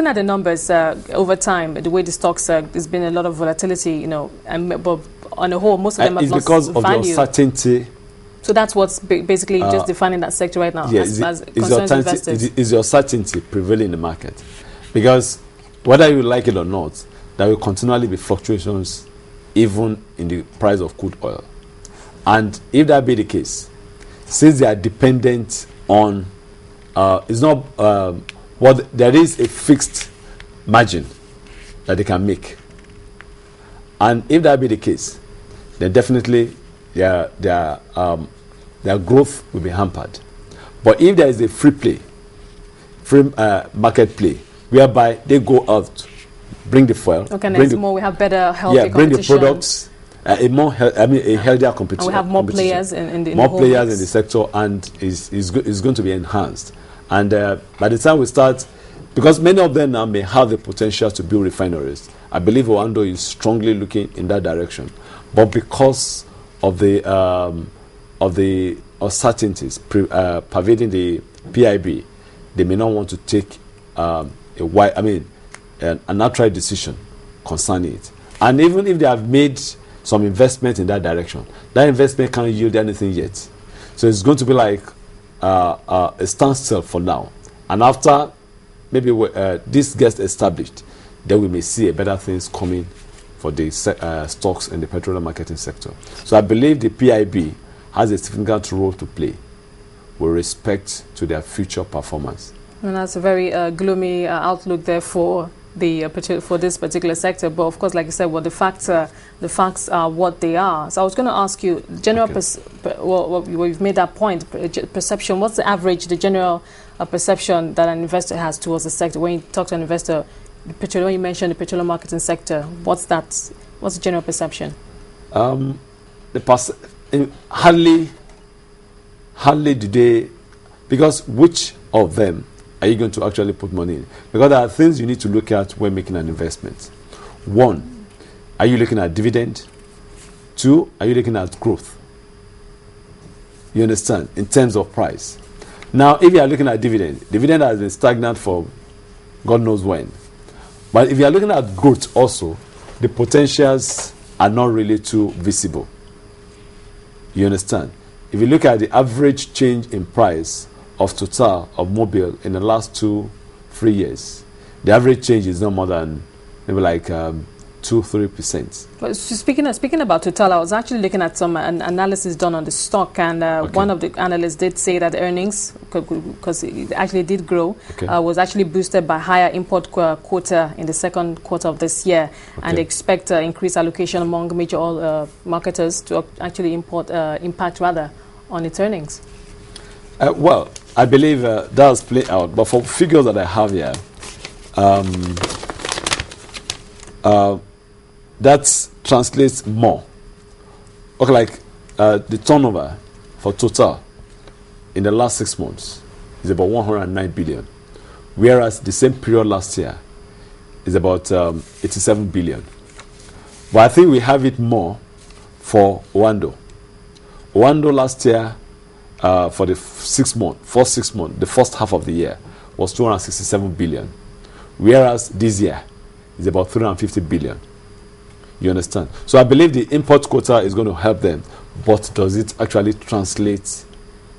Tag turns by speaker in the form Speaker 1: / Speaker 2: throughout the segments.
Speaker 1: looking at the numbers over time, the way the stocks, there's been a lot of volatility, but on the whole, most of them have lost
Speaker 2: because of the
Speaker 1: value.
Speaker 2: uncertainty.
Speaker 1: So that's what's basically just defining that sector right now.
Speaker 2: Yeah,
Speaker 1: as concerns investors.
Speaker 2: Is your certainty prevailing in the market? Because whether you like it or not, there will continually be fluctuations even in the price of crude oil. And if that be the case, since they are dependent on, there is a fixed margin that they can make. And if that be the case, then definitely their growth will be hampered. But if there is a free market play, whereby they go out, bring the fuel,
Speaker 1: we have better healthy competition.
Speaker 2: Bring the products, a healthier competition.
Speaker 1: And we have more players in the
Speaker 2: players in the sector, and is going to be enhanced. And by the time we start, because many of them now may have the potential to build refineries, I believe Oando is strongly looking in that direction. But because of the uncertainties pervading the PIB, they may not want to take an outright decision concerning it. And even if they have made some investment in that direction, that investment can't yield anything yet. So it's going to be like a standstill for now. And after maybe this gets established, then we may see a better things coming for the stocks in the petroleum marketing sector. So I believe the PIB has a significant role to play with respect to their future performance.
Speaker 1: And that's a very gloomy outlook there for this particular sector. But of course, like you said, the facts are what they are. So I was going to ask you, general we've made that point, perception. What's the average, the general perception that an investor has towards the sector? When you talk to an investor, when you mentioned the petroleum marketing sector, what's the general perception?
Speaker 2: Hardly do they, because which of them are you going to actually put money in? Because there are things you need to look at when making an investment. One, are you looking at dividend? Two, are you looking at growth? You understand? In terms of price. Now, if you are looking at dividend has been stagnant for God knows when. But if you are looking at growth also, the potentials are not really too visible. You understand? If you look at the average change in price of Total, of Mobil in the last 2-3 years, the average change is no more than maybe like 2-3%.
Speaker 1: But speaking about Total, I was actually looking at some analysis done on the stock, and one of the analysts did say that the earnings, because it actually did grow, was actually boosted by higher import quota in the second quarter of this year, and they expect increased allocation among major oil marketers to actually impact rather on its earnings.
Speaker 2: Well, I believe that's played out, but for figures that I have here, that translates more. Okay, like the turnover for Total in the last 6 months is about 109 billion, whereas the same period last year is about 87 billion. But I think we have it more for Oando. Oando last year, for the first 6 months, the first half of the year, was 267 billion, whereas this year is about 350 billion. You understand? So I believe the import quota is going to help them, but does it actually translate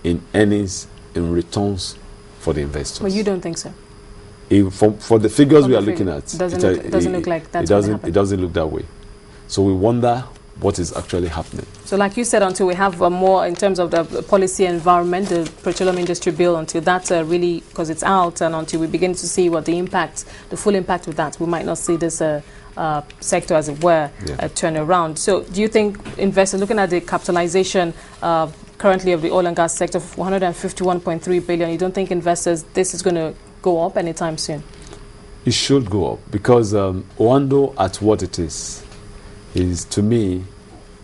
Speaker 2: in earnings, in returns for the investors?
Speaker 1: Well, you don't think so?
Speaker 2: For the figures we are looking at,
Speaker 1: it doesn't look like that's going to happen.
Speaker 2: It doesn't look that way. So we wonder what is actually happening. So
Speaker 1: like you said, until we have more in terms of the policy environment, the petroleum industry bill, until that's really, because it's out, and until we begin to see what the full impact of that, we might not see this sector, as it were, turn around. So do you think investors, looking at the capitalization currently of the oil and gas sector, 151.3 billion, you don't think investors, this is going to go up anytime soon?
Speaker 2: It should go up, because Oando, at what it is to me,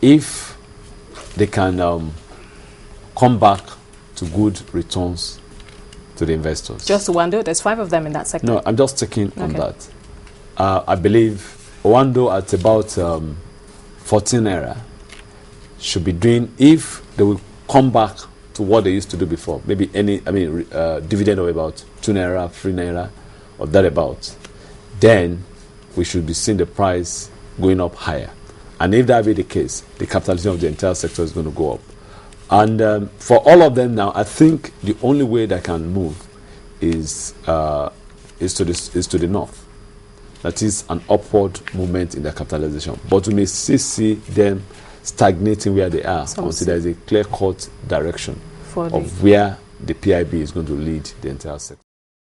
Speaker 2: if they can come back to good returns to the investors.
Speaker 1: Just Oando? There's 5 of them in that sector.
Speaker 2: No, I'm just taking on that. I believe Oando at about 14 naira should be doing, if they will come back to what they used to do before, maybe dividend of about 2 naira, 3 naira, or thereabouts, then we should be seeing the price going up higher. And if that be the case, the capitalization of the entire sector is going to go up. And for all of them now, I think the only way that can move is to the north. That is an upward movement in their capitalization. But we may still see them stagnating where they are until there is a clear-cut direction of where the PIB is going to lead the entire sector.